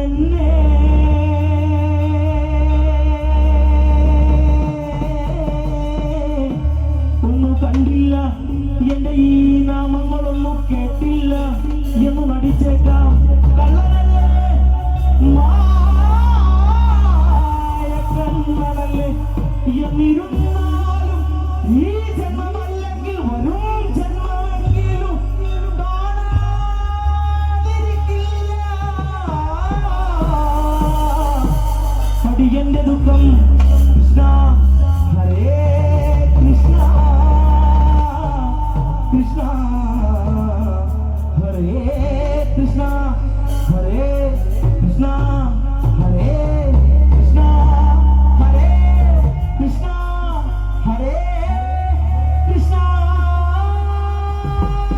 എന്നെ ഒന്നും കണ്ടില്ല, എന്റെ ഈ നാമങ്ങളൊന്നും കേട്ടില്ല എന്ന് നടിച്ചേക്കാം. കള്ളനല്ലേ, മായക്കണ്ണനല്ലേ എന്നിരുന്നാലും ഈ ജന്മമല്ലെങ്കിൽ വരും ജന്മമെങ്കിലും കാണാതിരിക്കില്ല അടിയന്റെ ദുഃഖം. കൃഷ്ണ ഹരേ കൃഷ്ണ, കൃഷ്ണ ഹരേ കൃഷ്ണ, ഹരേ